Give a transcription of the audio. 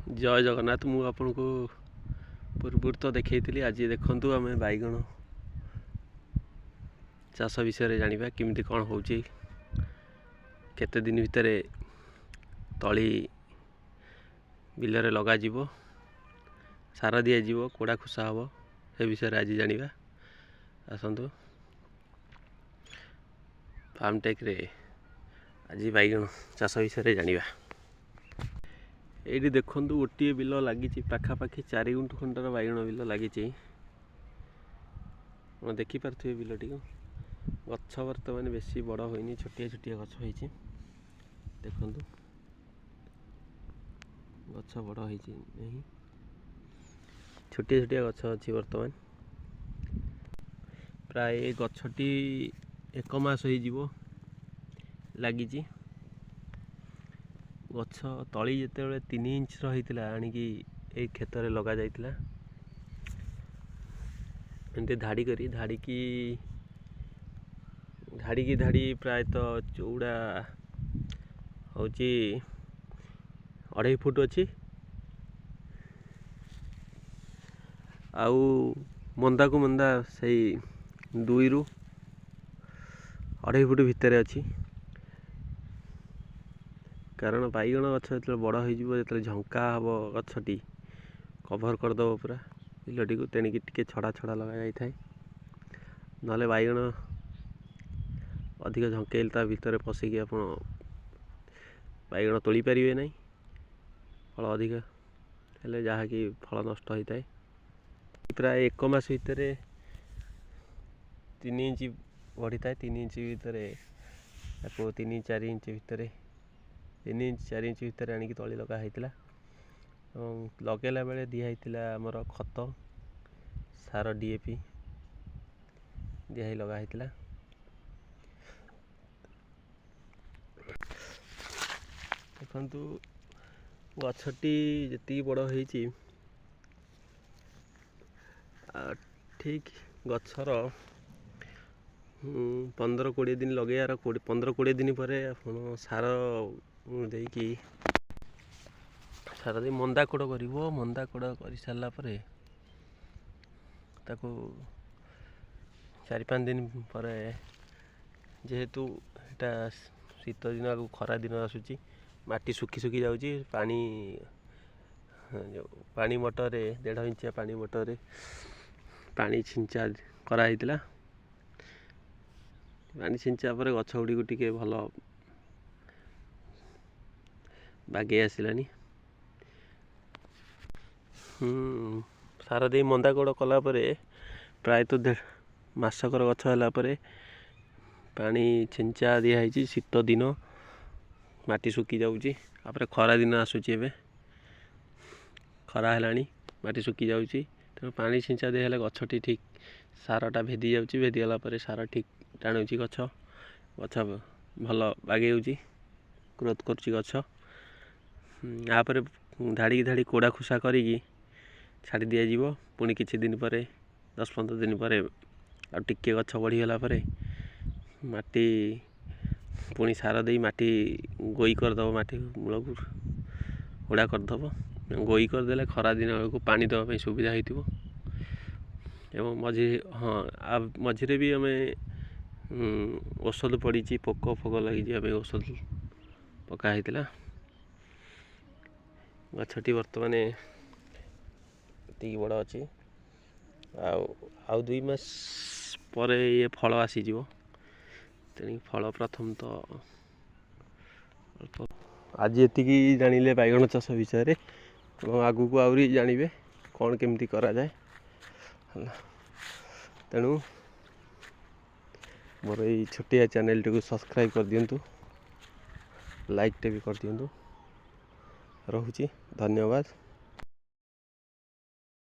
जय जगन्नाथ। मु आपन को पूर्व तो देखी आज देखु आम बैगण चाष विषय जाना केमी कौन हो केते दिन भितर तली बिलरे लग सार दिज्व कोड़ा खुसा हम से विषय आज जाना आसतु फार्म टेक रे आज बैगण चाष विषय जाना। ये देखु गोटे बिल लगी पाखापाखि 4 गुंठ खंडर बैगण बिल लगी देखिपे बिल टी गछ बर्तमान बेसी बड़ होनी छोटिया छोटिया गछ हो देखु गछ बड़ हो छोटिया छोटिया गछ अच्छी बर्तमान प्राय गछटी 1 मास हो लगी गछ तली जिते 3 इंच रही आणिकी ए खेत में लग जाता एमती धाड़ी करी धाड़ी की धाड़ी प्रायतः चौड़ा हूँ 2.5 फुट अच्छी आउ मंदा को मंदा से 2 ରୁ 2.5 फुट भितर अच्छी कारण बैगण गछ जो बड़ हो झंका हम गछटी कभर करदेव पूरा बिलटी को तेणिक टे छड़ा छड़ा लगा जाए ना बैगण अधिक झंकेल ता भितर पशिकी आप बैगण तोली पारे ना फल अधिक हेले जहाँकि फल नष्ट होता है प्राय 1 मास भितर 3 इंच बढ़ी था 3 इंच भितर 3-4 इंच भितर 3 इंच 4 इंच भितर आणिकी तली लगा होता लगेला बेले दिखाई आमर खत सार डीएपी दिहाई लगा होता देखु गछटी जी बड़ हो ठीक गछर 15-20 दिन लगे 15-20 दिन पर सार देकी सारा मंदा कोड़ कर मंदा कोड़ कर सारापर ताको 4-5 दिन पर जेहेतु यहाँ शीत दिन आगु खरा दिन आसूची माटी सुखी सुखी जाऊँगी पानी जो पानी मोटर 1.5 इंचिया पानी मोटर पानी छिंचा कराई पानी छिंचा पर गछ गुड़ी को टिके भल बागे आसलानी सार दे मंदा कोड़ कलापर प्रायतः 1.5 मासकर गछ है पानी छिंचा दिखाई शीत दिन माटी सुखी जाऊँगी आपरे खरा दिन आसूची एवं खरा है माटी सुखी जाऊँगी तेणु पानी छिंचा देले गछटी ठीक सारटा भेदी जाऊँगी भेदी गलापर सार ठीक टाणुची गछ गछ भल बागे ग्रोथ करुच्ची गछ यापर धाड़ी धाड़ी कोड़ा खुसा करी छाड़ी दिज्व पुणी किछि दिन पर 10-15 दिन पर आ टिके गछ बढ़ीगला माटी पुणी सार दे माटी गोई करदेव माटी मूल को हुड़ा करदेव गोई करदेले खरा दिन बेलू पानी देवाई सुविधा हो मझे हाँ मझे भी आम औषध पड़ी पोक फोक लगे औषध पकाई गछटी बर्तमान बड़ अच्छी आउ 2 मास पर ये फल आसीज तेणु फल प्रथम तो आज ये जानिले बैगण चाष विषय आगू को आहरी जानवे कौन केमती करा जाए तेणु मोर ये छोटिया चैनल टी को सब्सक्राइब कर दिंतु लाइक टे भी कर दिंतु। रहुची धन्यवाद।